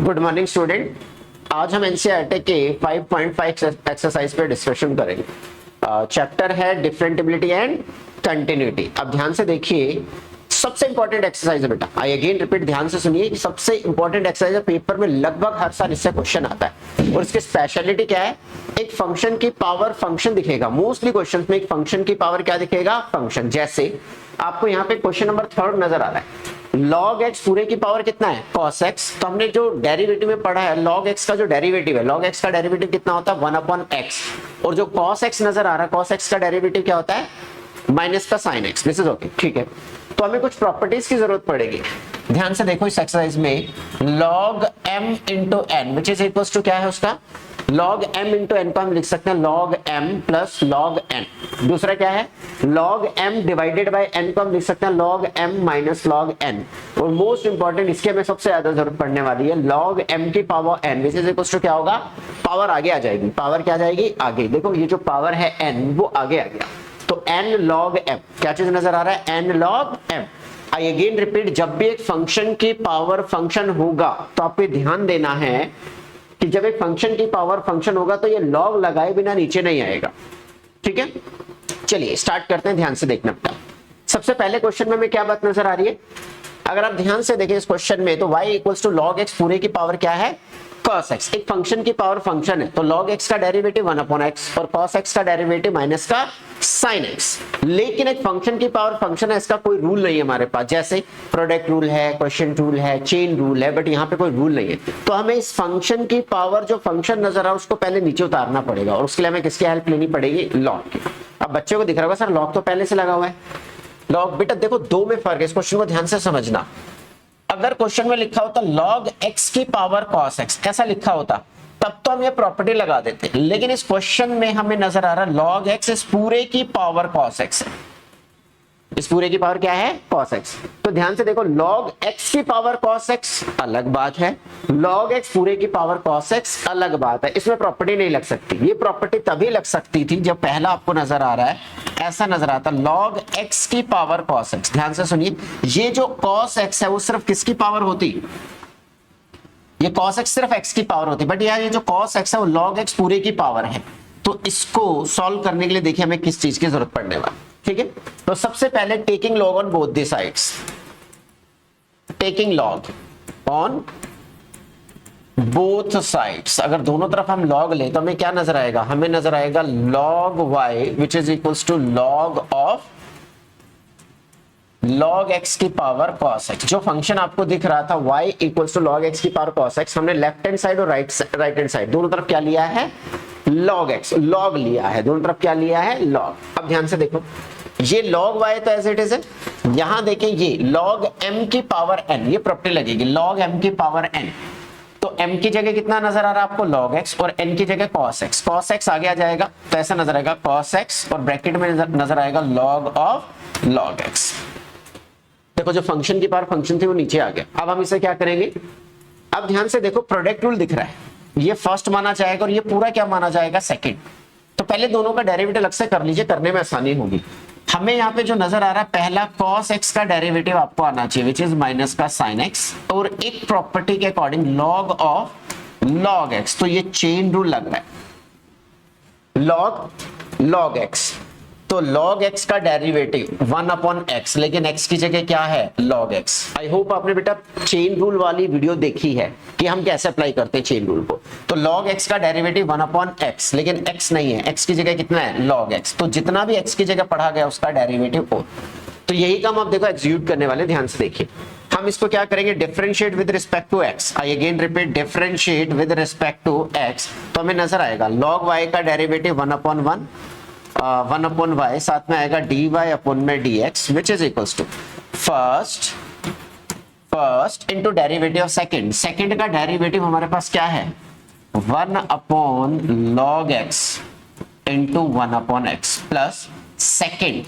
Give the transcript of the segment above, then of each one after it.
Good morning student. आज हम NCERT के 5.5 एक्सरसाइज पे डिस्कशन करेंगे। चैप्टर है डिफरेंटिबिलिटी एंड कंटिन्यूटी। अब ध्यान से देखिए, सबसे इंपॉर्टेंट एक्सरसाइज है बेटा। आई अगेन रिपीट, ध्यान से सुनिए कि सबसे इंपॉर्टेंट एक्सरसाइज है। पेपर में लगभग हर साल इससे क्वेश्चन आता है और इसकी स्पेशलिटी क्या है? एक फंक्शन की पावर फंक्शन दिखेगा। मोस्टली क्वेश्चन में एक फंक्शन की पावर क्या दिखेगा? फंक्शन। जैसे आपको यहाँ पे क्वेश्चन नंबर 3 नजर आ रहा है, log x पूरे की पावर कितना है? cos x। तो हमने जो डेरिवेटिव में पढ़ा है, log x का जो डेरिवेटिव है, log x का डेरिवेटिव कितना होता है? 1/x। और जो cos x नजर आ रहा है, cos x का डेरिवेटिव क्या होता है? माइनस का sin x। This is okay, ठीक है। तो हमें कुछ प्रॉपर्टीज की जरूरत पड़ेगी। ध्यान से देखो इस एक्सरसाइज में log m into n which is equal to क्या है उसका? log m इंटू एन को हम लिख सकते हैं log m plus log n। दूसरा क्या है? log m divided by n को हम लिख सकते हैं log m minus log n। और मोस्ट इंपॉर्टेंट, इसके हमें सबसे ज्यादा जरूरत पड़ने वाली है, log m की power n which is equal to क्या होगा? पावर आगे आ जाएगी। पावर क्या आ जाएगी? आगे। देखो ये जो पावर है n वो आगे आ गया, तो n log m क्या चीज नजर आ रहा है? n log m। आई अगेन रिपीट, जब भी एक फंक्शन की पावर फंक्शन होगा तो आपको ध्यान देना है कि जब एक फंक्शन की पावर फंक्शन होगा तो ये लॉग लगाए बिना नीचे नहीं आएगा। ठीक है, चलिए स्टार्ट करते हैं। ध्यान से देखना बेटा। सबसे पहले क्वेश्चन में हमें क्या बात नजर आ रही है? अगर आप ध्यान से देखें इस क्वेश्चन में, तो y equals to log x पूरे की पावर क्या है? cos x। एक फंक्शन की पावर फंक्शन है, तो log x का डेरिवेटिव 1/x और cos x का डेरिवेटिव माइनस का sin x। लेकिन एक फंक्शन की पावर फंक्शन है, इसका कोई रूल नहीं है हमारे पास। जैसे प्रोडक्ट रूल है, क्वेश्चन रूल है, चेन रूल है, बट यहाँ पे कोई रूल नहीं है। तो हमें इस फंक्शन की पावर, जो फंक्शन नजर आ रहा है, उसको पहले नीचे उतारना पड़ेगा और उसके लिए हमें किसकी हेल्प लेनी पड़ेगी? log की। अब बच्चे को दिख रहा होगा सर log तो पहले से लगा हुआ है। log बेटा देखो, दो में फर्क है, इस क्वेश्चन को ध्यान से समझना। अगर क्वेश्चन में लिखा होता log x की पावर cos x, ऐसा लिखा होता, तब तो हम ये प्रॉपर्टी लगा देते। लेकिन इस क्वेश्चन में हमें नजर आ रहा है log x इस पूरे की पावर cos x है। इस पूरे की पावर क्या है? cos x। तो ध्यान से देखो, log x की पावर cos x अलग बात है, log x पूरे की पावर cos x अलग बात है। इसमें प्रॉपर्टी नहीं लग सकती। ये प्रॉपर्टी तभी लग सकती थी जब पहला आपको नजर आ रहा है, ऐसा नजर आता log x की पावर cos x। ध्यान से सुनिए, ये जो cos x है वो सिर्फ किसकी पावर होती? ये cos x सिर्फ x की पावर होती, बट यार ये जो cos x है वो log x पूरे की पावर है। तो इसको सॉल्व करने के लिए देखिए हमें किस चीज की जरूरत पड़ने वाली। ठीक है, तो सबसे पहले taking log on both the sides. Taking log on both sides. अगर दोनों तरफ हम लॉग ले तो हमें क्या नजर आएगा? हमें नजर आएगा log y which is equals to log of log x की पावर cos x। जो फंक्शन आपको दिख रहा था y equals to log x की पावर cos x, हमने लेफ्ट हैंड साइड और राइट हैंड साइड दोनों तरफ क्या लिया है? log x, log लिया है। दोनों तरफ क्या लिया है? log। अब ध्यान से देखो, ये log y तो एज इट इज है। यहां देखें ये log m की पावर n, ये प्रॉपर्टी लगेगी log m की पावर n। तो m की जगह कितना नजर आ रहा है आपको? log x, और n की जगह cos x। cos x आगे आ जाएगा तो ऐसा नजर आएगा cos x, और ब्रैकेट में नजर आएगा log ऑफ log x। देखो जो फंक्शन की पावर फंक्शन थी वो नीचे आ गया। अब हम इसे क्या करेंगे? अब ध्यान से देखो, प्रोडक्ट रूल दिख रहा है, ये फर्स्ट माना जाएगा और ये पूरा क्या माना जाएगा? सेकंड। तो पहले दोनों का डेरिवेटिव अलग से कर लीजिए, करने में आसानी होगी। हमें यहाँ पे जो नजर आ रहा है, पहला cos x का डेरिवेटिव आपको आना चाहिए विच इज माइनस का sin x, और एक प्रॉपर्टी के according log of log x। तो ये चेन रूल लग रहा है, log x। तो log x का डेरिवेटिव 1/x, लेकिन x की जगह क्या है? log x। आई होप आपने बेटा चेन रूल वाली वीडियो देखी है कि हम कैसे अप्लाई करते हैं चेन रूल को। तो log x का डेरिवेटिव 1/x, लेकिन x नहीं है, x की जगह कितना है? log x। तो जितना भी x की जगह पढ़ा गया उसका डेरिवेटिव हो। तो यही काम आप देखो एग्जीक्यूट करने वाले। ध्यान से देखिए, हम इसको क्या करेंगे? Differentiate with respect to x। I again repeat, differentiate with respect to x। तो हमें नजर आएगा log y का डेरिवेटिव 1/y, साथ में आएगा dy अपॉन में dx which is equals to first into derivative of second. Second का डेरिवेटिव हमारे पास क्या है? 1/log x into 1/x plus second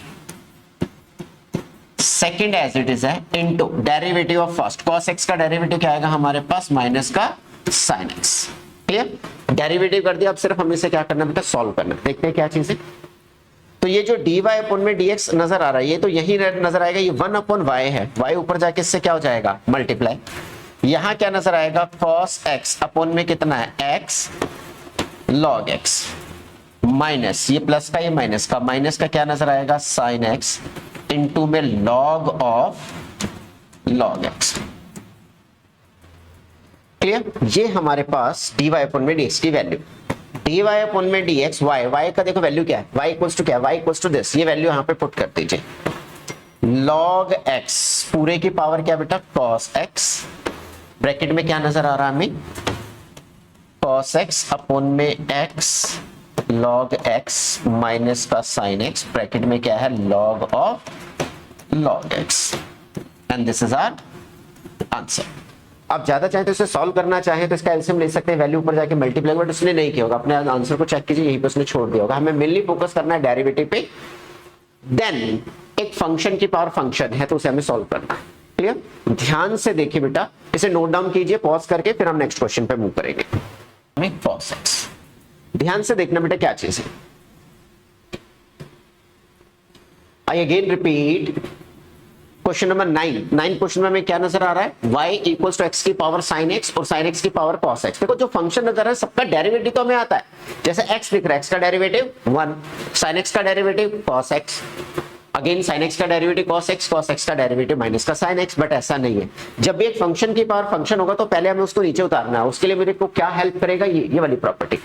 as it is है into derivative of first. cos x का डेरिवेटिव क्या आएगा हमारे पास? माइनस का sin x। क्लियर? डेरिवेटिव कर दिया, अब सिर्फ हमें इसे क्या करना है बेटा? सॉल्व करना। देखते हैं क्या चीज है। तो ये जो dy अपॉन में dx नजर आ रहा है, ये तो यही नजर आएगा, ये 1/y है। y ऊपर जाके इससे क्या हो जाएगा? मल्टीप्लाई। यहां क्या नजर आएगा, cos x अपॉन में कितना है, x log x, माइनस ये प्लस का ये माइनस का, माइनस का क्या नजर आएगा, sin x इनटू में log of log x। Clear? ये हमारे पास dy अपॉन में dx की वैल्यू, dy अपॉन में dx, y का देखो वैल्यू क्या है, y इक्वल्स टू क्या है, y इक्वल्स टू दिस, ये वैल्यू यहां पे पुट कर दीजिए, log x पूरे की पावर क्या बेटा, cos x, ब्रैकेट में क्या नजर आ रहा है हमें, cos x अपॉन में x log x माइनस का sin x, ब्रैकेट में क्या है, log of log x, and this is our answer. आप ज्यादा चाहें तो इसे सॉल्व करना चाहें तो इसका एलसीएम ले सकते हैं, वैल्यू ऊपर जाके मल्टीप्लाई, बट उसने नहीं किया होगा, अपने आंसर को चेक कीजिए, यहीं पे उसने छोड़ दिया होगा। हमें मेनली फोकस करना है डेरिवेटिव पे, देन एक फंक्शन की पावर फंक्शन है तो उसे हमें सॉल्व करना है। क्लियर? ध्यान से देखिए बेटा, इसे नोट डाउन कीजिए पॉज करके, फिर हम नेक्स्ट क्वेश्चन पे मूव करेंगे। cos x, ध्यान से देखना बेटा क्या चीज है। आई again repeat question number 9 question में हमें क्या नजर आ रहा है, y इक्वल्स टू x की पावर sin x और sin x की पावर cos x। देखो जो फंक्शन नजर आ रहा है सबका डेरिवेटिव तो हमें आता है, जैसे x लिख रहा है, x का डेरिवेटिव 1, sin x का derivative cos x, again sin x का डेरिवेटिव cos x का डेरिवेटिव माइनस का sin x, बट ऐसा नहीं है। जब भी एक फंक्शन की पावर फंक्शन होगा तो पहले हमें उसको नीचे उतारना है, उसके लिए मेरे को क्या हेल्प करेगा, ये वाली प्रॉपर्टी।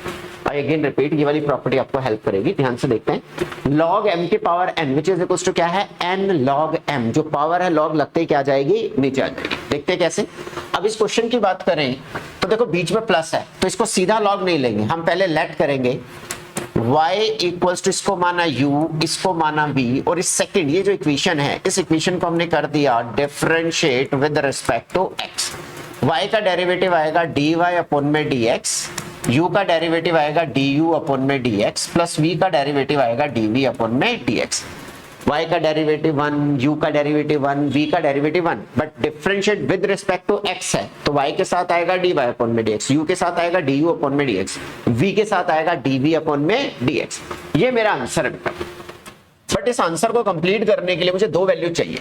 आई अगेन रिपीट, ये वाली प्रॉपर्टी आपको हेल्प करेगी। ध्यान से देखते हैं, log m की power n which is equals to क्या है, n log m, जो पावर है log लगते ही क्या आ जाएगी, नीचे आ जाएगी। देखते हैं कैसे। अब इस क्वेश्चन की बात करें तो देखो बीच में प्लस है, तो इसको सीधा log नहीं लेंगे, हम पहले लेट करेंगे y इक्वल्स टू, इसको माना u, इसको माना v, और इस सेकंड ये जो इक्वेशन है, इस इक्वेशन को हमने कर दिया differentiate with respect to x। y का डेरिवेटिव आएगा dy अपॉन में dx, u का डेरिवेटिव आएगा du अपॉन में dx, प्लस v का डेरिवेटिव आएगा dv अपॉन में dx। y का डेरिवेटिव 1, u का डेरिवेटिव 1, v का derivative 1, but differentiate with respect to x है, तो y के साथ आएगा dy अपॉन में dx, u के साथ आएगा du अपॉन में dx, v के साथ आएगा dv अपॉन में dx। ये मेरा आंसर है। बट इस आंसर को कंप्लीट करने के लिए मुझे दो वैल्यू चाहिए,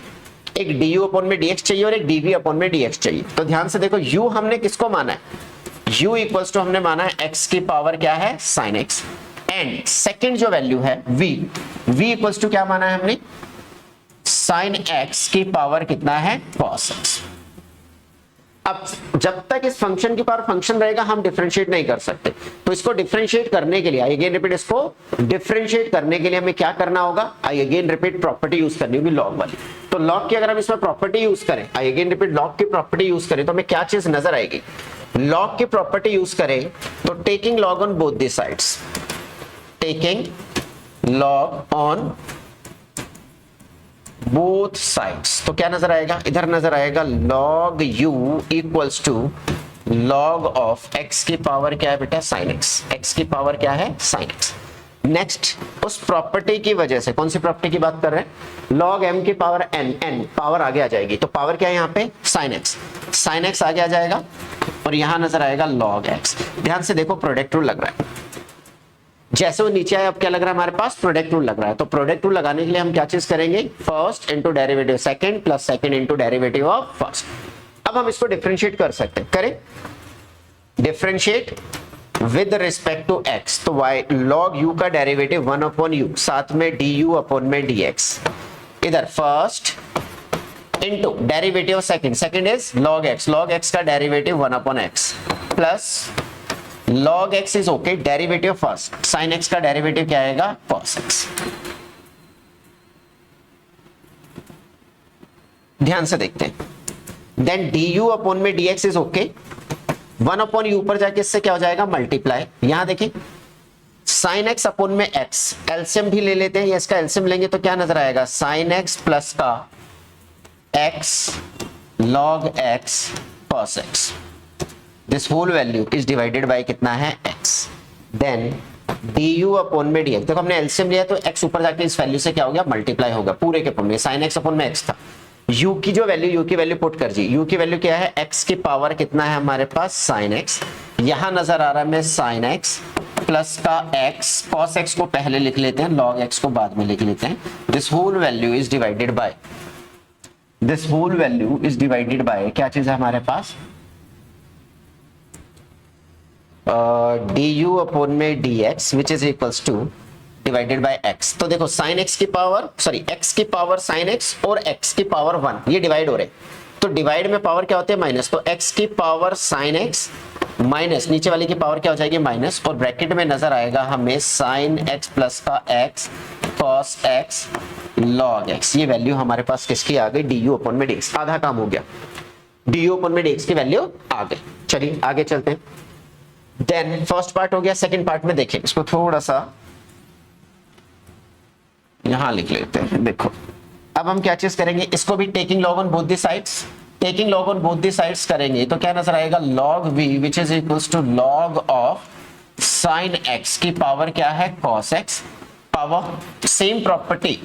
एक du अपॉन में dx चाहिए और एक dv अपॉन में dx चाहिए। तो ध्यान से देखो, u हमने किसको माना है, u इक्वल्स टू हमने माना है x की पावर क्या है, sin x, एंड सेकंड जो वैल्यू है v इक्वल्स टू क्या माना है हमने, sin x की पावर कितना है, cos x। अब जब तक इस फंक्शन की पावर फंक्शन रहेगा हम डिफरेंशिएट नहीं कर सकते, तो इसको डिफरेंशिएट करने के लिए, आई अगेन रिपीट, इसको डिफरेंशिएट करने के लिए हमें क्या करना होगा, आई अगेन रिपीट, प्रॉपर्टी यूज करनी होगी लॉग वाली। तो लॉग की अगर हम इसमें प्रॉपर्टी यूज करें, आई अगेन रिपीट, लॉग की प्रॉपर्टी यूज करें तो हमें क्या चीज नजर आएगी, लॉग की प्रॉपर्टी यूज करें तो taking log on both the sides, taking log on both sides, तो क्या नजर आएगा, इधर नजर आएगा log u equals to log of x की पावर क्या है बेटा, sin x, x की पावर क्या है, sin x। नेक्स्ट, उस प्रॉपर्टी की वजह से, कौन सी प्रॉपर्टी की बात कर रहे हैं, log m की पावर n पावर आगे आ जाएगी, तो पावर क्या है यहाँ पे, sin x आगे आ जाएगा, और यहां नजर आएगा log x। ध्यान से देखो, प्रोडक्ट रूल लग रहा है, जैसे वो नीचे आया अब क्या लग रहा है हमारे पास, प्रोडक्ट रूल लग रहा है। तो प्रोडक्ट रूल लगाने के लिए हम क्या चीज करेंगे, first into derivative second plus second into derivative of first. अब हम इसको डिफरेंशिएट कर सकते हैं, करें differentiate with respect to x, तो y log u का डेरिवेटिव 1 अपॉन u, साथ में du अपॉन में dx, इधर first into derivative second is log x का derivative 1 upon x plus log x is okay, derivative first, sin x का derivative क्या आएगा, cos x। ध्यान से देखते हैं, देन du अपॉन में dx is okay, 1 upon u पर जाके इससे क्या हो जाएगा, मल्टीप्लाई। यहां देखिए sin x अपॉन में x, एलसीएम भी ले लेते हैं, या इसका एलसीएम लेंगे तो क्या नजर आएगा, sin x प्लस का x log x cos x, this whole value is divided by कितना है, x, देन du अपॉन में dx, देखो हमने एलसीएम लिया तो x ऊपर जाके इस वैल्यू से क्या हो गया, मल्टीप्लाई होगा पूरे के पूरे, sin x अपॉन में x था, u की जो वैल्यू, u की वैल्यू पुट कर जी, u की वैल्यू क्या है, x की पावर कितना है हमारे पास, sin x, यहां नजर आ रहा है मैं sin x प्लस का x, cos x को पहले लिख लेते हैं, log x को बाद में लिख लेते हैं, this whole value is divided by, this whole value is divided by क्या चीज है हमारे पास, डी यू अपॉन में d x which is equals to divided by x। तो देखो साइन x की पावर x की पावर साइन x और x की पावर 1 ये डिवाइड हो रहे, तो डिवाइड में पावर क्या होती है माइनस, तो x की पावर साइन x माइनस नीचे वाली की पावर क्या हो जाएगी माइनस, और ब्रैकेट में नजर आएगा हमें साइन x प्लस का x cos x log x। ये वैल्यू हमारे पास किसकी आ गई, डी यू अपॉन में डी एक्स। आधा काम हो गया, डी यू अपॉन में डी एक्स की वैल्यू आ गई। चलिए आगे चलते हैं। देन फर्स्ट पार्ट हो गया, सेकंड पार्ट में देखें, इसको थोड़ा सा यहां लिख लेते हैं। देखो अब हम क्या चीज करेंगे, इसको भी taking log on both the sides, taking log on both the sides करेंगे तो क्या नजर आएगा, log v which is equals to log of sine x की पावर क्या है cos x, power same property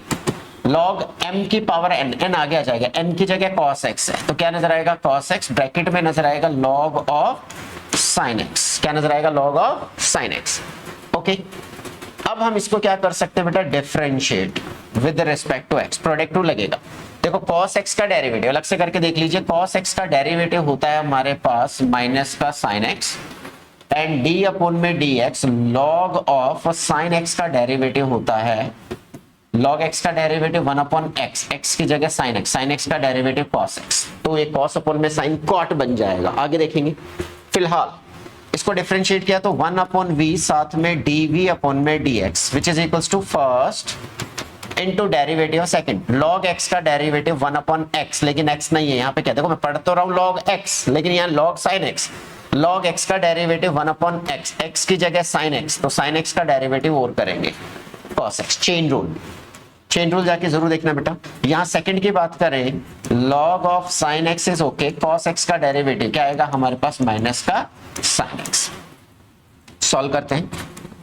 log m की पावर n, n आगे आ जाएगा, n की जगह cos x है तो क्या नजर आएगा cos x, ब्रैकेट में नजर आएगा log ऑफ साइन x, क्या नजर आएगा log of sine x। Okay अब हम इसको क्या कर सकते हैं बेटा, differentiate with respect to x, product टू लगेगा। देखो cos x का डेरिवेटिव अलग से करके देख लीजिए, cos x का डेरिवेटिव होता है हमारे पास माइनस का sin x and d upon में dx, log of sin x का डेरिवेटिव होता है, log x का डेरिवेटिव 1 अपॉन x, x की जगह sin x का डेरिवेटिव cos x, तो ये cos अपॉन में sin cot बन जाएगा। आगे देखेंगे, फिलहाल इसको डिफरेंशिएट किया तो 1 अपॉन v साथ में dv अपॉन में dx which is equals to first into derivative second, log x का डेरिवेटिव 1 अपॉन x, लेकिन x नहीं है यहाँ पे, क्या देखो मैं पढ़ तो रहा हूँ log x लेकिन यहाँ log sin x, log x का डेरिवेटिव 1 अपॉन x, x की जगह sin x, तो sin x का डेरिवेटिव और करेंगे cos x। Chain rule, chain rule जाके जरूर देखना बेटा। यहाँ सेकंड की बात करें, log of sin x is okay, cos x का डेरिवेटिव क्या आएगा हमारे पास माइनस का sin x। सॉल्व करते हैं,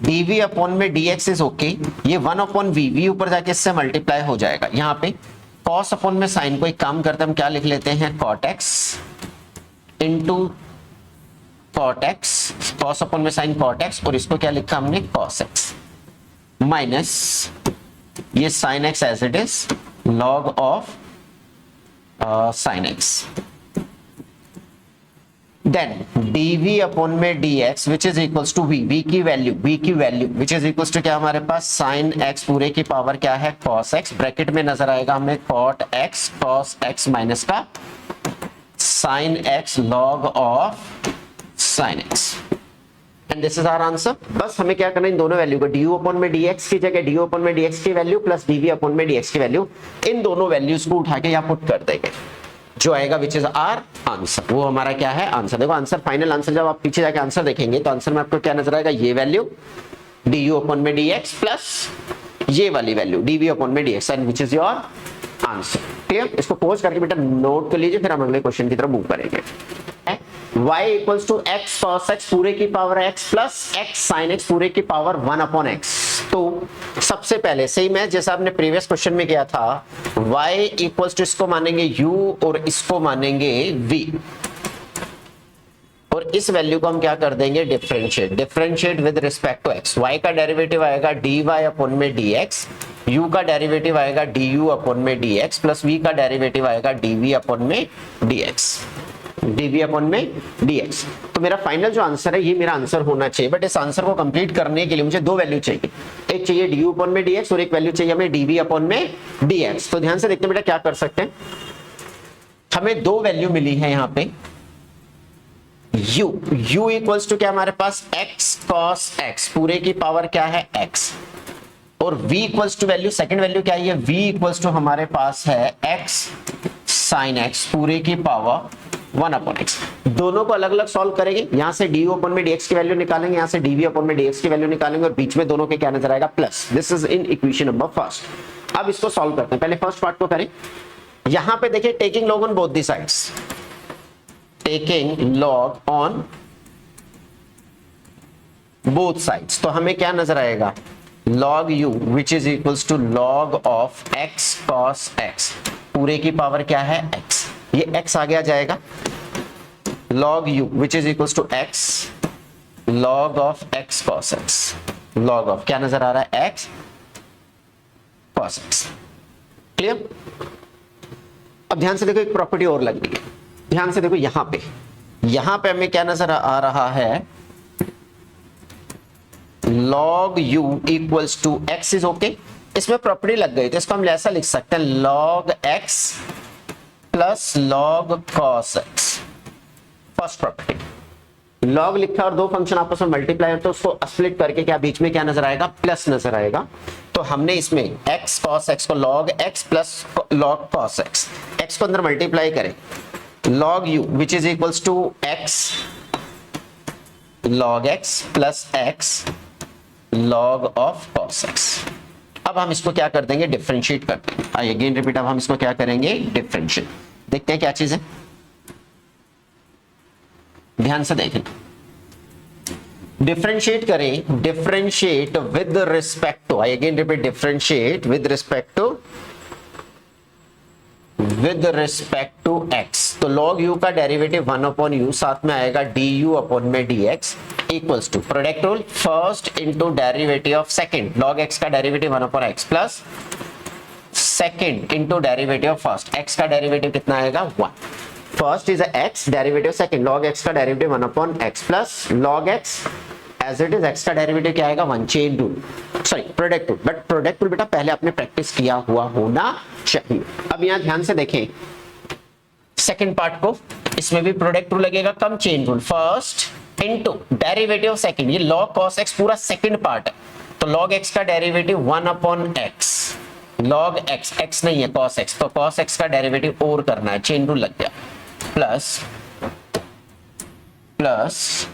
dv अपॉन में dx इज ओके, ये 1 अपॉन v ऊपर जाके इससे मल्टीप्लाई हो जाएगा। यहाँ पे cos अपॉन में sin को एक काम करते हैं हम, क्या लिख लेते हैं cot x into cot x, cos upon में sin cot x, और इसको क्या लिखा हमने cos x माइनस ये sin x as it is log of sin x, then dv upon में dx which is equals to v की value which is equals to क्या हमारे पास sin x पूरे की पावर क्या है cos x, ब्रैकेट में नजर आएगा हमें cot x cos x minus का sin x log of sin x, and this is our answer. बस हमें क्या करना है, इन दोनों वैल्यू को du अपॉन में dx की जगह du अपॉन में dx की वैल्यू प्लस dv अपॉन में dx की वैल्यू, इन दोनों वैल्यूज को उठा के यहाँ पुट कर देंगे, जो आएगा विच इज आर आंसर, वो हमारा क्या है आंसर। देखो आंसर, फाइनल आंसर जब आप पीछे जाके आंसर देखेंगे तो आंसर में आपको क्या नजर आएगा, ये वैल्यू du अपॉन में dx प्लस ये वाली वैल्यू dv अपॉन में dx, and which is your answer. Clear, इसको पोज करके बेटा नोट कर लीजिए, फिर हम अगले क्वेश्चन की तरफ मूव करेंगे। y equals to x cos x पूरे की power x plus x sin x पूरे की पावर 1 अपॉन x। तो सबसे पहले सेम है जैसा आपने प्रीवियस क्वेश्चन में किया था, y इक्वल्स टू इसको मानेंगे u और इसको मानेंगे v, और इस वैल्यू को हम क्या कर देंगे differentiate with respect to x। y का डेरिवेटिव आएगा dy अपॉन में dx, u का डेरिवेटिव आएगा du अपॉन में dx प्लस v का डेरिवेटिव आएगा dv अपॉन में dx, dv अपॉन में dx। तो मेरा फाइनल जो आंसर है ये मेरा आंसर होना चाहिए, बट इस आंसर को कंप्लीट करने के लिए मुझे दो वैल्यू चाहिए, एक चाहिए du अपॉन में dx और एक वैल्यू चाहिए हमें dv अपॉन में dx। तो ध्यान से देखते हैं बेटा क्या कर सकते हैं, हमें दो वैल्यू मिली है यहाँ पे, u इक्वल्स टू क्या हमारे पास x cos x पूरे की पावर क्या है x, और v equals to value, second value क्या है, v इक्वल्स टू हमारे पास है x sin x पूरे की पावर 1 अपॉन x। दोनों को अलग अलग सॉल्व करेंगे, यहां से du अपॉन में dx की वैल्यू निकालेंगे, यहां से dv अपॉन में dx की वैल्यू निकालेंगे, और बीच में दोनों के क्या नजर आएगा plus. This is in equation number first. अब इसको सॉल्व करते हैं, पहले फर्स्ट पार्ट को करें। यहां पे देखिए taking log on both the sides, taking log on both sides, तो हमें क्या नजर आएगा log u which is equals to log of x cos x पूरे की पावर क्या है x, ये x आगे आ जाएगा, log u which is equals to x log of x cos x, log of क्या नजर आ रहा है x cos x। क्लियर, अब ध्यान से देखो एक प्रॉपर्टी और लग रही है, ध्यान से देखो यहां पे हमें क्या नजर आ रहा है, log u equals to x is okay. इसमें प्रॉपर्टी लग गई तो इसको हम ऐसा लिख सकते हैं log x plus log cos x। First property, log लिखा और दो फंक्शन आपस में मल्टीप्लाई हो तो उसको स्प्लिट करके क्या बीच में क्या नजर आएगा, प्लस नजर आएगा। तो हमने इसमें x cos x को log x plus log cos x, x को अंदर मल्टीप्लाई करें log u which is equals to x log x plus x log of cos x। अब हम इसको क्या कर देंगे, डिफरेंशिएट कर देंगे। आई अगेन रिपीट, अब हम इसको क्या करेंगे, डिफरेंशिएट। देखते हैं क्या चीज है, ध्यान से देखें। डिफरेंशिएट करें, differentiate with respect to, I again repeat, differentiate with respect to x। तो log u का डेरिवेटिव 1 अपॉन u, साथ में आएगा du अपॉन में dx equals to product rule, first into derivative of second, log x का derivative 1 upon x plus second into derivative of first, x का derivative कितना आएगा 1। First is x, derivative second, log x का derivative 1 upon x plus log x as it is, x का derivative क्या आएगा 1, chain rule, sorry product rule, but product rule बेटा पहले आपने प्रैक्टिस किया हुआ होना चाहिए। अब यहां ध्यान से देखें सेकंड पार्ट को, इसमें भी प्रोडक्ट रूल लगेगा, cum chain rule, first into derivative of second, ये log cos x पूरा सेकंड पार्ट है, तो log x का derivative 1 upon x, log x, x नहीं है cos x, तो cos x का डेरिवेटिव और करना है, चेन रूल लग गया, प्लस प्लस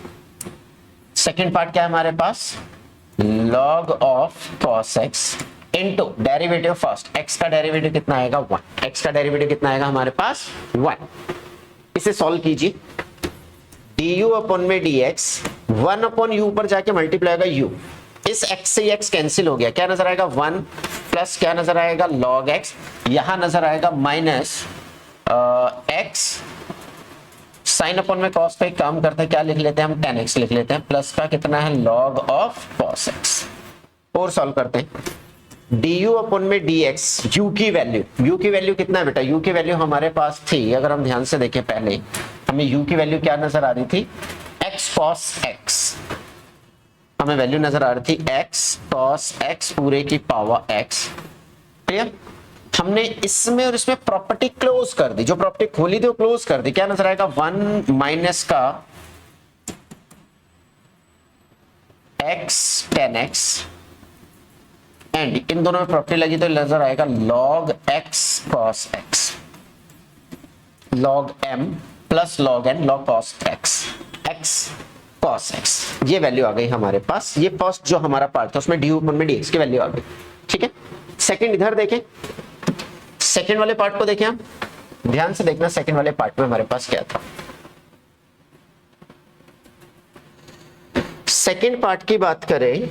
सेकेंड पार्ट क्या है हमारे पास, log of cos x into derivative first, x का डेरिवेटिव कितना आएगा 1, x का डेरिवेटिव कितना आएगा हमारे पास 1। इसे सॉल्व कीजिए, du अपॉन में dx 1 अपॉन u पर जाके मल्टीप्लाई होगा u, इस x से x कैंसिल हो गया, क्या नजर आएगा 1 प्लस क्या नजर आएगा log x, यहां नजर आएगा माइनस x साइन अपॉन में cos का एक काम करते हैं, क्या लिख लेते हैं हम 10x लिख लेते हैं, प्लस का कितना है log ऑफ cos x। और सॉल्व करते हैं du अपॉन में dx, u की वैल्यू कितना है बेटा, u की वैल्यू हमारे पास थी, अगर हम ध्यान से देखें पहले हमें u की वैल्यू क्या नजर आ रही थी, x cos x, हमें वैल्यू नजर आ रही थी x cos x पूरे की पावर x। क्लियर, हमने इसमें और इसमें प्रॉपर्टी क्लोज कर दी, जो प्रॉपर्टी खोली थी वो क्लोज कर दी, क्या नजर आएगा 1 माइनस का x 10x, एंड इन दोनों में प्रॉपर्टी लगी तो नजर आएगा log x cos x, log m plus log n log cos x, x cos x, ये वैल्यू आ गई हमारे पास। ये फर्स्ट जो हमारा पार्ट था उसमें du अपॉन में dx की वैल्यू आ गई, ठीक है। सेकंड इधर देखें, सेकंड वाले पार्ट को देखें, हम ध्यान से देखना, सेकंड वाले पार्ट में हमारे पास क्या था। सेकंड पार्ट की बात करें,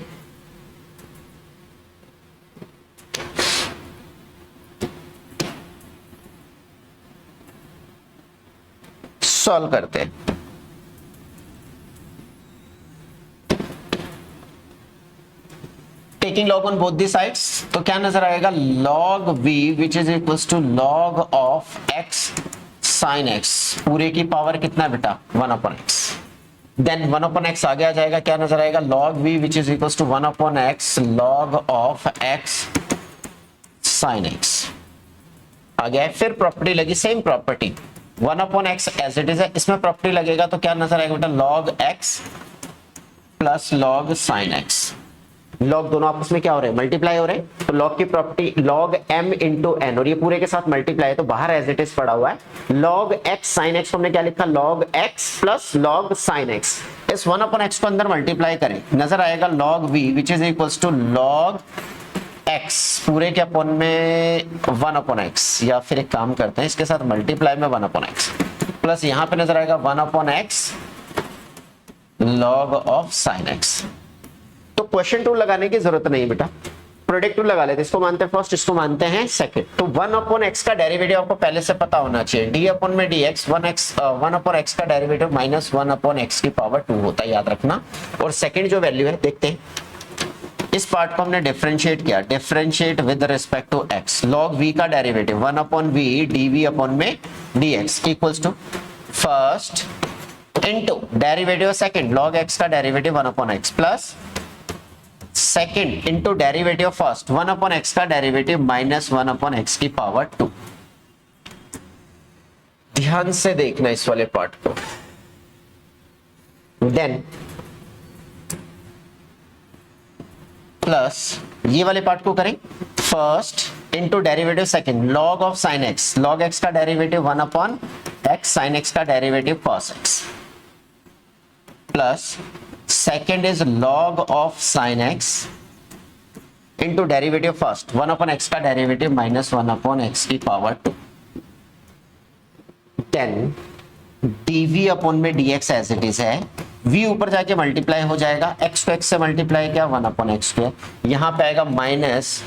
सॉल्व करते हैं, taking log on both the sides, तो क्या नजर आएगा log v which is equals to log of x sin x पूरे की पावर कितना है बेटा 1 upon x, then 1 upon x आगे आ जाएगा, क्या नजर आएगा log v which is equals to 1 upon x log of x sin x आ गया है। फिर प्रॉपर्टी लगी, same property 1 upon x as it is है, इसमें प्रॉपर्टी लगेगा तो क्या नजर आएगा बेटा log x plus log sin x, log दोनों आपस में क्या हो रहे हैं, मल्टीप्लाई हो रहे हैं, तो लॉग की property log m into n, और ये पूरे के साथ मल्टीप्लाई है तो बाहर एज इट इज पड़ा हुआ है, log x sin x, हमने क्या लिखा log x plus log sin x, इस 1 अपॉन x को अंदर मल्टीप्लाई करें, नजर आएगा log v which is equals to log x पूरे के अपॉन में 1 अपॉन x, या फिर एक काम करते हैं इसके साथ मल्टीप्लाई में 1 अपॉन x, प्लस यहां पे नजर आएगा 1 upon x log of sin x। तो क्वेश्चन टूल लगाने की जरूरत नहीं बेटा, प्रोडक्ट टूल लगा लेते, इसको मानते हैं फर्स्ट, इसको मानते हैं सेकंड। तो 1 अपॉन x का डेरिवेटिव आपको पहले से पता होना चाहिए, d अपॉन में dx 1 अपॉन x का डेरिवेटिव माइनस 1 अपॉन x की पावर 2 होता है, याद रखना। और सेकंड जो वैल्यू है देखते हैं, इस पार्ट को हमने डिफरेंशिएट किया, differentiate with respect to x, log v का derivative 1 upon v dv upon में dx equals to first into derivative second log x का derivative 1 upon x plus second into derivative first, 1 upon x का derivative minus 1 upon x की power 2। ध्यान से देखना इस वाले पार्ट को। देन प्लस ये वाले पार्ट को करें first into derivative second, log of sine x, log x का derivative 1 upon x, sine x का derivative cos x, plus second is log of sine x into derivative first, 1 upon x का derivative minus 1 upon x की power 2। Then dv upon में dx as it is है, v ऊपर जाके multiply हो जाएगा, x को x से मल्टीप्लाई किया 1 अपॉन एक्स स्क्वायर, यहां पे आएगा माइनस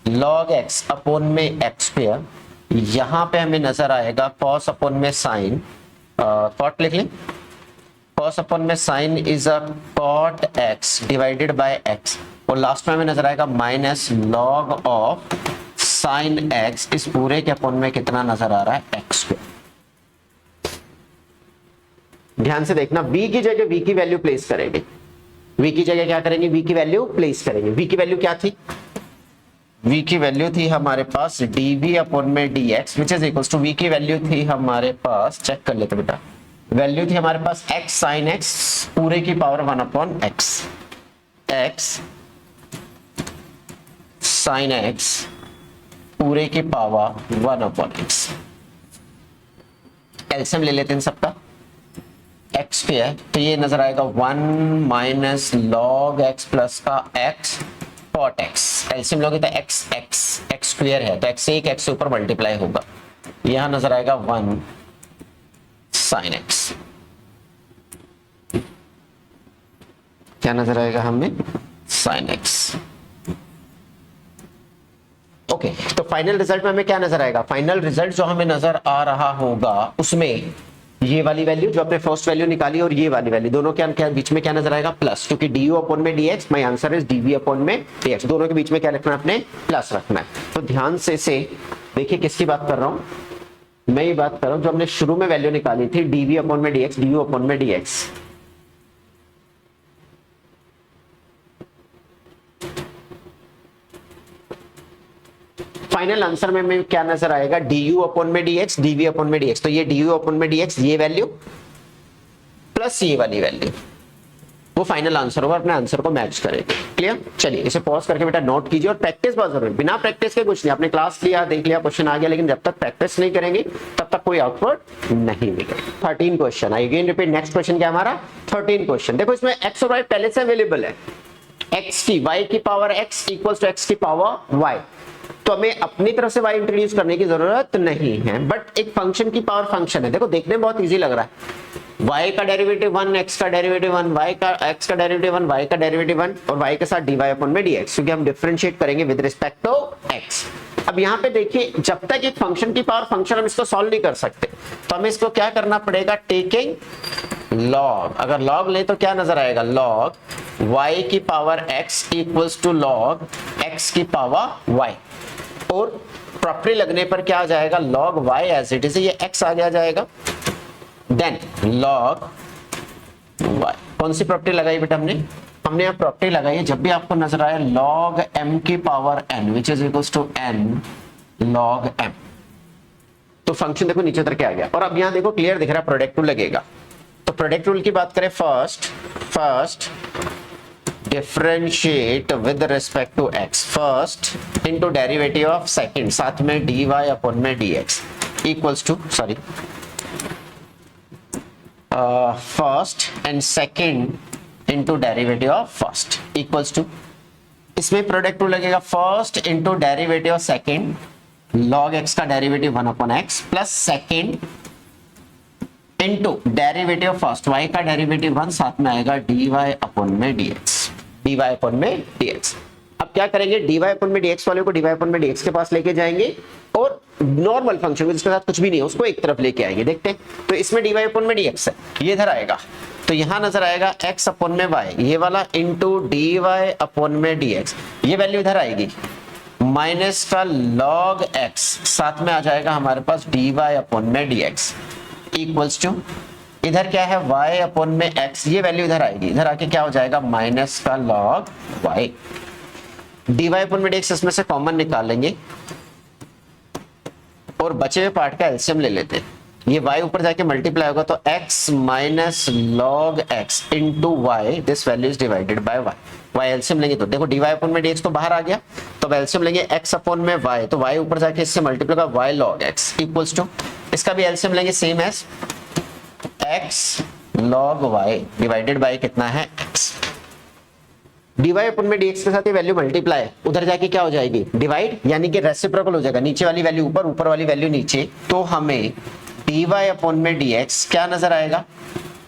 log x अपॉन में एक्स स्क्वायर, यहां पे हमें नजर आएगा cos अपॉन में साइन, कॉट लिख लें, cos अपॉन में sine is a cot x divided by x, और लास्ट में हमें नजर आएगा minus log of sine x, इस पूरे के अपॉन में कितना नजर आ रहा है x स्क्वायर। ध्यान से देखना, v की जगह v की वैल्यू प्लेस करेंगे, v की जगह क्या करेंगे, v की वैल्यू प्लेस करेंगे। v की वैल्यू क्या थी, v की वैल्यू थी हमारे पास dv अपॉन में dx which is equals to, v की वैल्यू थी हमारे पास, चेक कर लेते बेटा, वैल्यू थी हमारे पास x sin x पूरे की power 1 upon x, x sin x पूरे की पावर 1 अपॉन x। एलसीएम ले लेते हैं सबका, एक्स स्क्वायर, तो ये नजर आएगा 1 माइनस लॉग एक्स प्लस का एक्स कॉट एक्स, एलसीएम लोगे तो एक्स एक्स एक्स स्क्वायर है तो एक्स एक एक्स से ऊपर मल्टीप्लाई होगा, यहां नजर आएगा 1 साइन एक्स, क्या नजर आएगा हमें, साइन एक्स। ओके, तो फाइनल रिजल्ट में हमें क्या नजर आएगा, फाइनल रिजल्ट जो हमें नजर आ रहा होगा उसमें ये वाली वैल्यू जो आपने फर्स्ट वैल्यू निकाली और ये वाली वैल्यू दोनों के बीच में क्या नजर आएगा, प्लस, क्योंकि du अपॉन में dx, my answer is dv upon में dx, दोनों के बीच में क्या रखना है आपने, प्लस रखना है। तो ध्यान से देखिए किसकी बात कर रहा हूं, मैं ये बात कर रहा हूं जो हमने शुरू में वैल्यू निकाली थी dv अपॉन में dx, du अपॉन में dx, फाइनल आंसर में हमें क्या नजर आएगा, du अपॉन में dx, dv अपॉन में dx, तो ये du अपॉन में dx ये वैल्यू प्लस ये वाली वैल्यू, वो फाइनल आंसर होगा, अपने आंसर को मैच करेंगे। क्लियर, चलिए इसे पॉज करके बेटा नोट कीजिए, और प्रैक्टिस बहुत जरूरी है, बिना प्रैक्टिस के कुछ नहीं, आपने क्लास लिया देख लिया क्वेश्चन आ गया, लेकिन जब तक प्रैक्टिस नहीं करेंगे तब तक कोई आउटपुट नहीं मिलेगा। 13 क्वेश्चन, आई अगेन रिपीट, नेक्स्ट क्वेश्चन क्या हमारा 13 क्वेश्चन। देखो इसमें x और y पहले से अवेलेबल है, x की y की power x equals to x की पावर y, तो हमें अपनी तरफ से y इंट्रोड्यूस करने की जरूरत नहीं है, बट एक फंक्शन की पावर फंक्शन है, देखो देखने में बहुत इजी लग रहा है, y का डेरिवेटिव 1, x का डेरिवेटिव 1, y का x का डेरिवेटिव 1, y का डेरिवेटिव 1 और y के साथ dy अपॉन में dx, क्योंकि हम डिफरेंशिएट करेंगे विद रिस्पेक्ट टू x। अब यहाँ पे देखिए, जब तक एक फंक्शन की पावर फंक्शन हम इसको सॉल्व नहीं कर सकते, तो हमें इसको क्या करना पड़ेगा, टेकिंग लॉग, अगर लॉग ले तो क्या नजर आएगा, लॉग y की power x equals to log x की पावर y, और प्रॉपर्टी लगने पर क्या आ जाएगा, log y as it is, ये x आगे आ जाएगा, देन log y, कौन सी प्रॉपर्टी लगाई बेटा हमने यहाँ प्रॉपर्टी लगाई है, जब भी आपको नजर आए log m की power n which is equals to n log m, तो फंक्शन देखो नीचे उतर के आ गया, और अब यहाँ देखो क्लियर दिख रहा है प्रोडक्ट रूल लगेगा, तो प्रोडक्ट रूल की बात करें, first differentiate with respect to x, first into derivative of second, साथ में dy अपॉन में dx equals to, sorry first and second into derivative of first equals to, इसमें प्रोडक्ट रूल लगेगा, first into derivative of second log x का derivative 1 upon x plus second into derivative first y का derivative 1, साथ में आएगा dy upon में dx, dy upon में dx। अब क्या करेंगे, dy अपॉन में dx वाले को dy अपॉन में dx के पास लेके जाएंगे, और नॉर्मल फंक्शन जिसके साथ कुछ भी नहीं है उसको एक तरफ लेके आएंगे, देखते हैं, तो इसमें dy अपॉन में dx है, ये इधर आएगा, तो यहां नजर आएगा x अपॉन में y, ये वाला इनटू dy अपॉन में dx, ये वैल्यू इधर आएगी, माइनस का log x, साथ में आ जाएगा हमारे पास dy अपॉन में dx इक्वल्स टू, इधर क्या है y अपॉन में x, ये वैल्यू इधर आएगी, इधर आके क्या हो जाएगा, माइनस का log y, dy अपॉन में dx इसमें से कॉमन निकाल लेंगे और बचे हुए पार्ट का एलसीएम ले लेते हैं। ये y ऊपर जाके मल्टीप्लाई होगा तो x minus log x into y, this value is divided by y। y LCM लेंगे तो देखो dy अपॉन में dx तो बाहर आ गया, तो एलसीएम लेंगे x अपॉन में y, तो y ऊपर जाके इससे मल्टीप्लाई होगा y log x equals to, इसका भी एलसीएम लेंगे same as x log y divided by कितना है x। dy अपॉन में dx के साथ ये वैल्यू मल्टीप्लाई, उधर जाके क्या हो जाएगी डिवाइड, यानी कि रेसिप्रोकल हो जाएगा, नीचे वाली वैल्यू ऊपर, ऊपर वाली वैल्यू नीचे, तो हमें dy अपॉन में dx क्या नजर आएगा,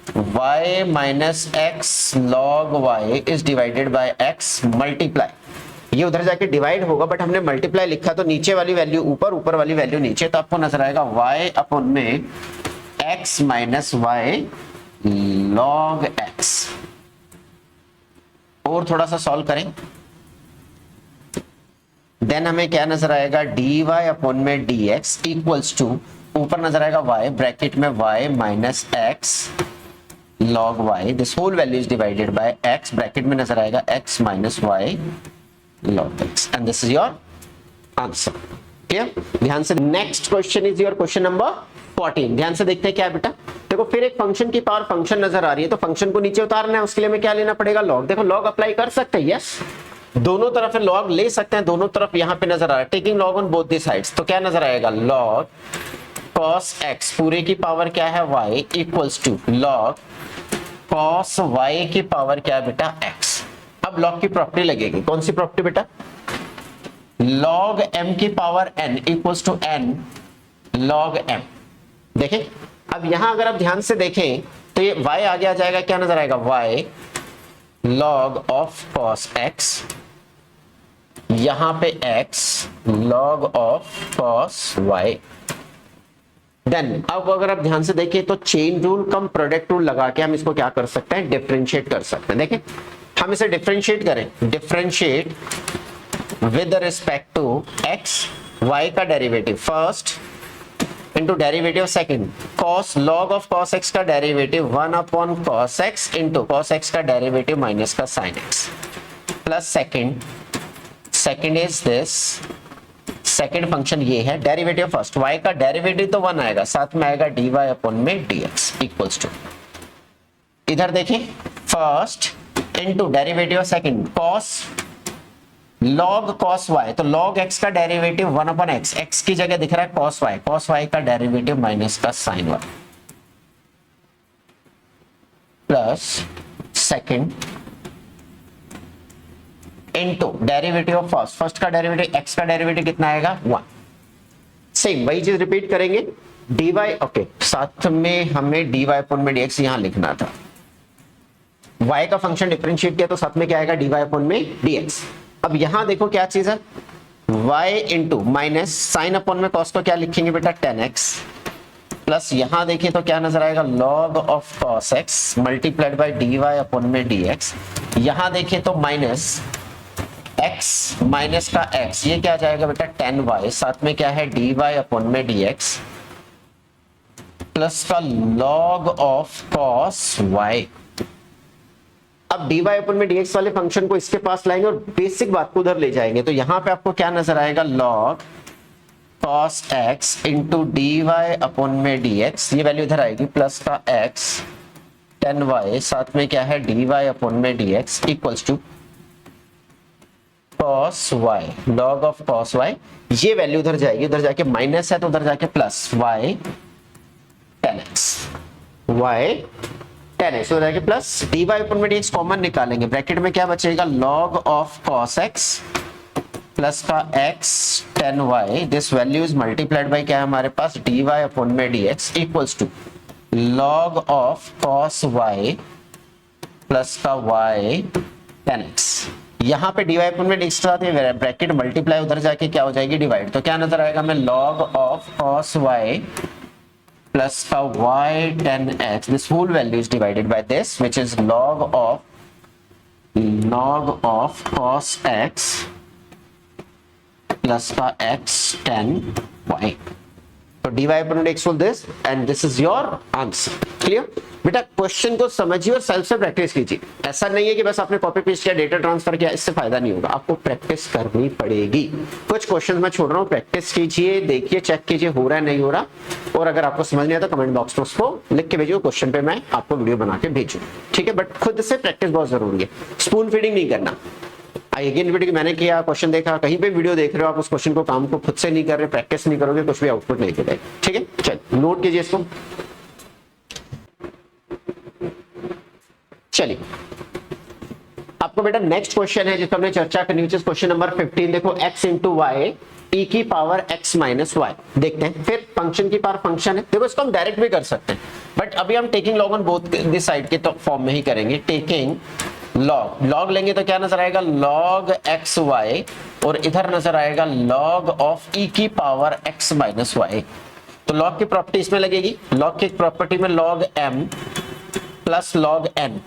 y minus x log y is divided by x multiply, ये उधर जाके डिवाइड होगा बट हमने मल्टीप्लाई लिखा तो नीचे वाली वैल्यू ऊपर, ऊपर वाली वैल्यू नीचे, तो आपको नजर आएगा y अपॉन में x minus y log x। और थोड़ा सा सॉल्व करें, देन हमें क्या नजर आएगा dy अपॉन में dx इक्वल्स टू, ऊपर नजर आएगा y ब्रैकेट में y minus x log y, this whole value is divided by x, bracket में नजर आएगा x minus y log x, and this is your answer. Clear? ध्यान से, next question is your question number 14। ध्यान से देखते हैं क्या है बेटा, देखो फिर एक फंक्शन की पावर फंक्शन नजर आ रही है, तो फंक्शन को नीचे उतारना है, उसके लिए हमें क्या लेना पड़ेगा लॉग। देखो लॉग अप्लाई कर सकते हैं, यस, दोनों तरफ लॉग ले सकते हैं, दोनों तरफ यहां पे नजर आ रहा है taking log on both the sides, तो क्या नजर आएगा लॉग cos x पूरे की पावर क्या है y equals to log cos y की पावर क्या है बेटा x। अब लॉग की प्रॉपर्टी लगेगी, कौन सी प्रॉपर्टी बेटा, log m की power n equals to n log m। देखें अब यहां अगर आप ध्यान से देखें तो ये y आगे आ जाएगा, क्या नजर आएगा y log of cos x, यहां पे x log of cos y। Then अब अगर आप ध्यान से देखें तो chain rule cum product rule लगा के हम इसको क्या कर सकते हैं, डिफरेंशिएट कर सकते हैं। देखें हम इसे डिफरेंशिएट करें, differentiate with respect to x, y का derivative first into derivative second, cos log of cos x का derivative 1 upon cos x into cos x का डेरिवेटिव माइनस का sin x, plus second is this, second function ये है, derivative first y का derivative तो 1 आएगा, साथ में आएगा dy अपॉन में dx इक्वल्स टू, इधर देखें first into derivative second cos log cos y, तो log x का डेरिवेटिव 1 अपॉन x, x की जगह दिख रहा है cos y का डेरिवेटिव माइनस का sin y, plus second into derivative of first का डेरिवेटिव x का डेरिवेटिव कितना आएगा 1। सेम वही चीज रिपीट करेंगे, dy ओके, साथ में हमें dy अपॉन में dx यहां लिखना था, y का फंक्शन डिफरेंशिएट किया तो साथ में क्या आएगा dy अपॉन में dx। अब यहां देखो क्या चीज है, y into minus sine upon में cos को क्या लिखेंगे बेटा 10x, प्लस यहां देखिए तो क्या नजर आएगा log of cos x multiplied by dy upon में dx, यहां देखिए तो माइनस x माइनस का x, ये क्या आ जाएगा बेटा 10y, साथ में क्या है dy अपॉन में dx, प्लस का log ऑफ cos y। अब dy अपॉन में dx वाले फंक्शन को इसके पास लाएंगे और बेसिक बात को उधर ले जाएंगे, तो यहां पे आपको क्या नजर आएगा log cos x into dy upon में dx, ये वैल्यू इधर आएगी, प्लस का x 10y, साथ में क्या है dy अपॉन में dx equals to cos y log of cos y, ये वैल्यू उधर जाएगी, उधर जाके माइनस है तो उधर जाके प्लस y 10x उधर जाके प्लस dy अपॉन में dx कॉमन निकालेंगे, ब्रैकेट में क्या बचेगा log of cos x plus का x 10y, this value is multiplied by क्या है हमारे पास dy अपॉन में dx equals to log of cos y plus का y 10x। यहां पे dy अपॉन में dx के साथ ये ब्रैकेट मल्टीप्लाई उधर जाके क्या हो जाएगी डिवाइड, तो क्या नजर आएगा हमें log of cos y plus का y 10x, this whole value is divided by this which is log of cos x plus का x 10y। तो dy upon dx will this and this is your answer. Clear? बेटा question को समझिए और self से practice कीजिए। ऐसा नहीं है कि बस आपने कॉपी पेस्ट किया, डेटा ट्रांसफर किया, इससे फायदा नहीं होगा, आपको प्रैक्टिस करनी पड़ेगी। कुछ क्वेश्चन मैं छोड़ रहा हूँ, प्रैक्टिस कीजिए, देखिए, चेक कीजिए हो रहा है नहीं हो रहा, और अगर आपको समझ नहीं आता कमेंट बॉक्स में उसको लिख के भेजिए, क्वेश्चन पे मैं आपको वीडियो बना के भेजू, ठीक है? बट खुद से प्रैक्टिस बहुत जरूरी है, स्पून फीडिंग नहीं करना। अगेन वीडियो मैंने किया, क्वेश्चन देखा, कहीं पे वीडियो देख रहे हो आप, उस क्वेश्चन को काम को खुद से नहीं कर रहे, प्रैक्टिस नहीं करोगे, कुछ भी आउटपुट नहीं मिलेगा, ठीक है? चल नोट कीजिए इसको। चलिए आपको बेटा नेक्स्ट क्वेश्चन है जिस पर हमने चर्चा करनी है, क्वेश्चन नंबर 15। देखो x इंटू वाई e की पावर x माइनस वाई, देखते हैं। फिर फंक्शन की पावर फंक्शन है, देखो इसको हम डायरेक्ट भी कर सकते हैं, बट अभी हम taking log on both this side के तो फॉर्म में ही करेंगे। टेकिंग लॉग लेंगे तो क्या नजर आएगा, log एक्स वाई, और इधर नजर आएगा log ऑफ e की पावर x माइनस वाई। तो log की प्रॉपर्टी इसमें लगेगी, log की प्रॉपर्टी में log m plus log n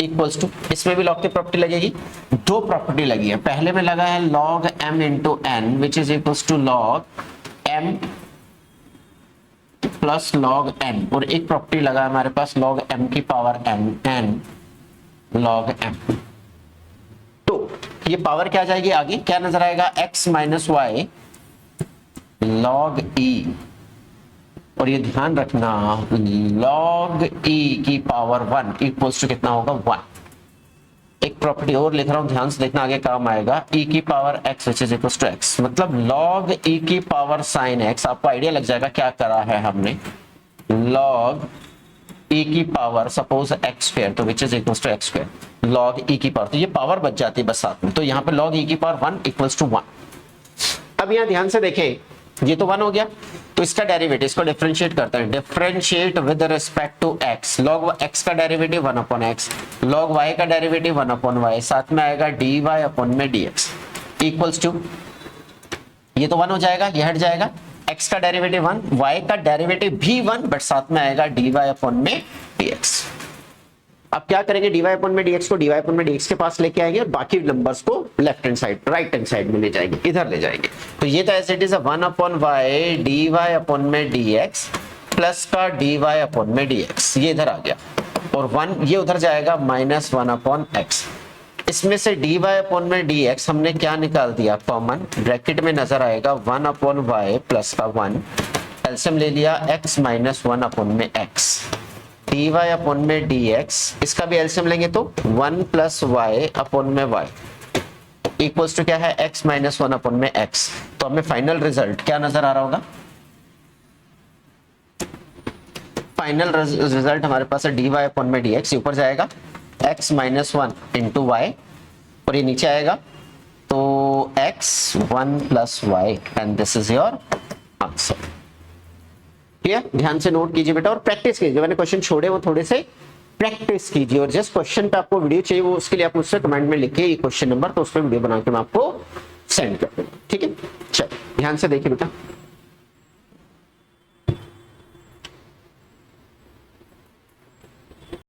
equals to, इसमें भी log की प्रॉपर्टी लगेगी। दो प्रॉपर्टी लगी है, पहले में लगा है log m into n which is equals to log m plus log n, और एक प्रॉपर्टी लगा है हमारे पास log m की पावर n log m। तो ये पावर क्या जाएगी आगे, क्या नजर आएगा, x minus Y log e, और ये ध्यान रखना log e की पावर 1 इक्वल्स टू कितना होगा, 1। एक प्रॉपर्टी और लिख रहा हूं, ध्यान से देखना आगे काम आएगा, e की power x which is equals to x, मतलब log e की पावर साइन x। आपको आइडिया लग जाएगा क्या करा है हमने, log e की पावर सपोज x स्क्वायर, तो which is equals to x square log e की पावर, तो ये पावर बच जाती है बस साथ में। तो यहाँ पे log e की पावर 1 इक्वल्स टू 1। अब यहाँ ध्यान से देखें, ये तो 1 हो गया, तो इसका डेरिवेटिव, इसको डिफरेंशिएट करते हैं, differentiate with respect to x, log x का derivative 1 upon x, log y का डेरिवेटिव 1 अपॉन y, साथ में आएगा dy अपॉन में dx इक्वल्स टू, ये तो 1 हो जाएगा, ये हट जाएगा, x का डेरिवेटिव 1, y का डेरिवेटिव भी 1, बट साथ में आएगा dy अपॉन में dx। अब क्या करेंगे, dy अपॉन में dx को dy अपॉन में dx के पास लेके आएंगे, और बाकी नंबर्स को left hand side, right hand side में ले जाएंगे, इधर ले जाएंगे। तो ये तो as it is 1 upon y dy upon में dx प्लस का dy अपॉन में dx, ये इधर आ गया, और 1 ये उधर जाएगा, माइनस 1 अपॉन x। इसमें से dy अपॉन में dx हमने क्या निकाल दिया, कॉमन, ब्रैकेट में नजर आएगा 1 अपॉन y प्लस का 1, एलसीएम ले लिया x माइनस 1 अपॉन में x, dy अपॉन में dx, इसका भी एलसीएम लेंगे तो 1 प्लस y अपॉन में y इक्वल्स टू क्या है, x माइनस 1 अपॉन में x। तो हमें फाइनल रिजल्ट क्या नजर आ रहा होगा, फाइनल रिजल्ट हमारे पास है dy अपॉन में dx, ऊपर जाएगा x माइनस 1 इंटू y, और ये नीचे आएगा तो x 1 plus y, and this is your answer. Clear? ध्यान से नोट कीजिए बेटा और प्रैक्टिस कीजिए, मैंने क्वेश्चन छोड़े वो थोड़े से प्रैक्टिस कीजिए, और जिस क्वेश्चन पे आपको वीडियो चाहिए वो उसके लिए आप मुझसे कमेंट में लिखिए ये क्वेश्चन नंबर, तो उस पर वीडियो बना के मैं आपको सेंड कर दूंगा, ठीक है? चलो ध्यान से देखिए बेटा।